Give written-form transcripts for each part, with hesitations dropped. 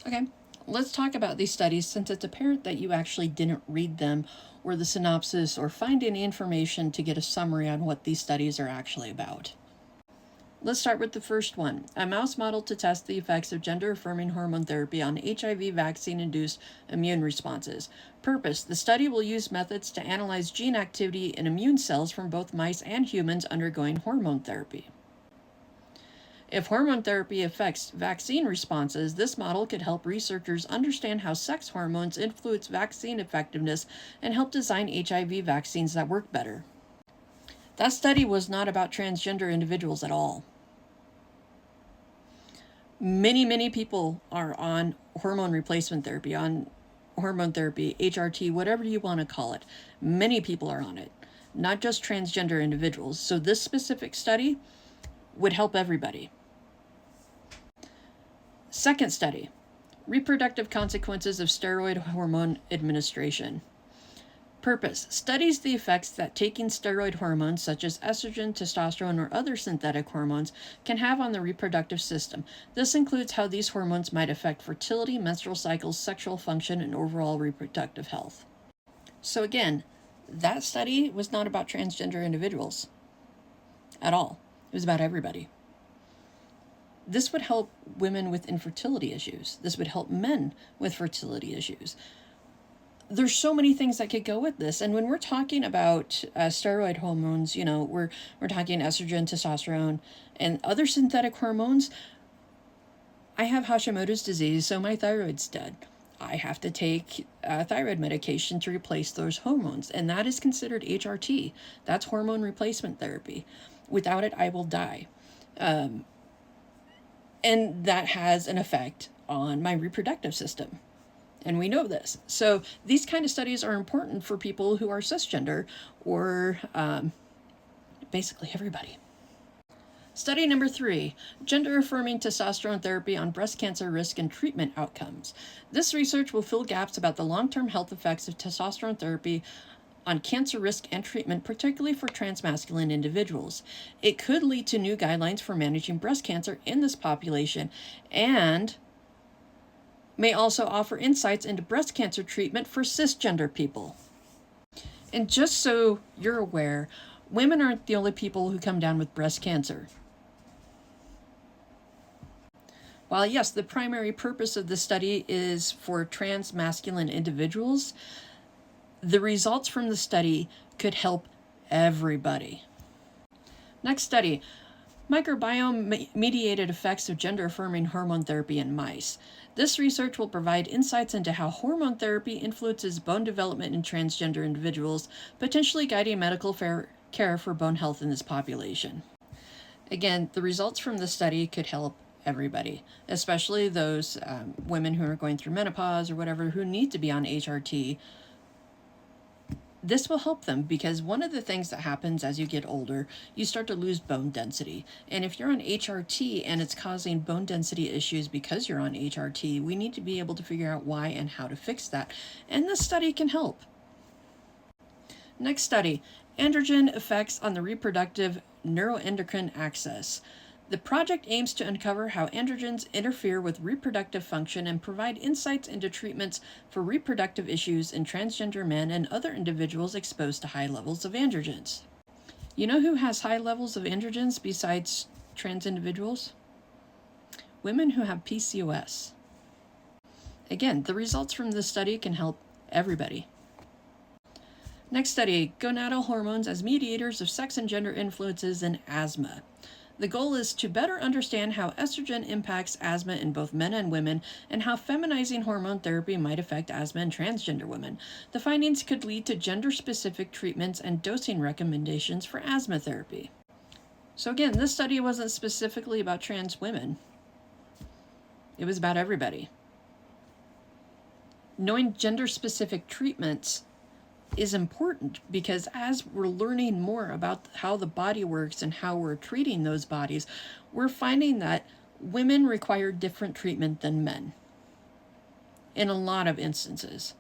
Okay, let's talk about these studies since it's apparent that you actually didn't read them or the synopsis or find any information to get a summary on what these studies are actually about. Let's start with the first one, a mouse model to test the effects of gender-affirming hormone therapy on HIV vaccine-induced immune responses. Purpose, the study will use methods to analyze gene activity in immune cells from both mice and humans undergoing hormone therapy. If hormone therapy affects vaccine responses, this model could help researchers understand how sex hormones influence vaccine effectiveness and help design HIV vaccines that work better. That study was not about transgender individuals at all. Many people are on hormone replacement therapy, on hormone therapy, HRT, whatever you want to call it. Many people are on it, not just transgender individuals. So this specific study would help everybody. Second study, reproductive consequences of steroid hormone administration. Purpose, studies the effects that taking steroid hormones such as estrogen, testosterone, or other synthetic hormones can have on the reproductive system. This includes how these hormones might affect fertility, menstrual cycles, sexual function, and overall reproductive health. So again, that study was not about transgender individuals at all. It was about everybody. This would help women with infertility issues. This would help men with fertility issues. There's so many things that could go with this. And when we're talking about steroid hormones, we're talking estrogen, testosterone, and other synthetic hormones. I have Hashimoto's disease, so my thyroid's dead. I have to take thyroid medication to replace those hormones, and that is considered HRT. That's hormone replacement therapy. Without it, I will die. And that has an effect on my reproductive system. And we know this. So these kind of studies are important for people who are cisgender or basically everybody. Study number 3, gender-affirming testosterone therapy on breast cancer risk and treatment outcomes. This research will fill gaps about the long-term health effects of testosterone therapy on cancer risk and treatment, particularly for transmasculine individuals. It could lead to new guidelines for managing breast cancer in this population and may also offer insights into breast cancer treatment for cisgender people. And just so you're aware, women aren't the only people who come down with breast cancer. While yes, the primary purpose of the study is for transmasculine individuals, the results from the study could help everybody. Next study, microbiome-mediated effects of gender-affirming hormone therapy in mice. This research will provide insights into how hormone therapy influences bone development in transgender individuals, potentially guiding medical care for bone health in this population. Again, the results from the study could help everybody, especially those women who are going through menopause or whatever who need to be on HRT. This will help them because one of the things that happens as you get older, you start to lose bone density. And if you're on HRT and it's causing bone density issues because you're on HRT, we need to be able to figure out why and how to fix that. And this study can help. Next study, androgen effects on the reproductive neuroendocrine axis. The project aims to uncover how androgens interfere with reproductive function and provide insights into treatments for reproductive issues in transgender men and other individuals exposed to high levels of androgens. You know who has high levels of androgens besides trans individuals? Women who have PCOS. Again, the results from this study can help everybody. Next study, gonadal hormones as mediators of sex and gender influences in asthma. The goal is to better understand how estrogen impacts asthma in both men and women and how feminizing hormone therapy might affect asthma in transgender women. The findings could lead to gender-specific treatments and dosing recommendations for asthma therapy. So again, this study wasn't specifically about trans women. It was about everybody. Knowing gender-specific treatments is important because as we're learning more about how the body works and how we're treating those bodies, we're finding that women require different treatment than men in a lot of instances.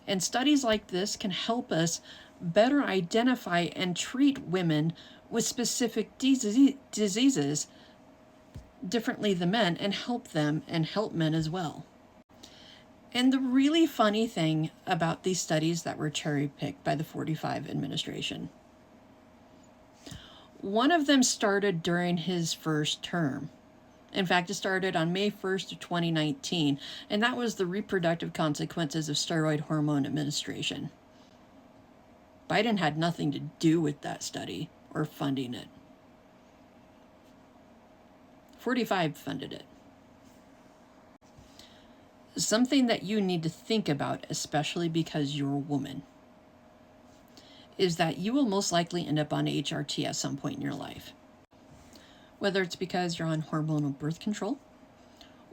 And studies like this can help us better identify and treat women with specific diseases differently than men and help them and help men as well. And the really funny thing about these studies that were cherry picked by the 45 administration, one of them started during his first term. In fact, it started on May 1st of 2019, and that was the reproductive consequences of steroid hormone administration. Biden had nothing to do with that study or funding it. 45 funded it. Something that you need to think about, especially because you're a woman, is that you will most likely end up on HRT at some point in your life. Whether it's because you're on hormonal birth control,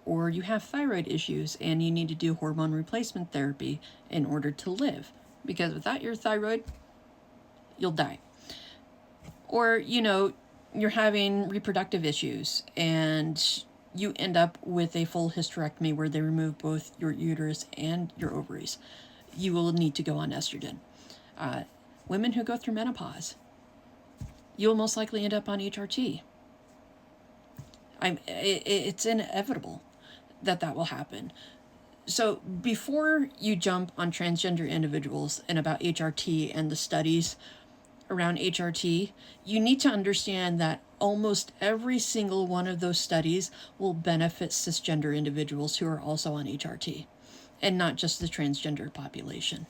or you have thyroid issues and you need to do hormone replacement therapy in order to live, because without your thyroid, you'll die. Or, you're having reproductive issues and you end up with a full hysterectomy where they remove both your uterus and your ovaries. You will need to go on estrogen. Women who go through menopause, you'll most likely end up on HRT. It's inevitable that will happen. So before you jump on transgender individuals and about HRT and the studies around HRT, you need to understand that almost every single one of those studies will benefit cisgender individuals who are also on HRT, and not just the transgender population.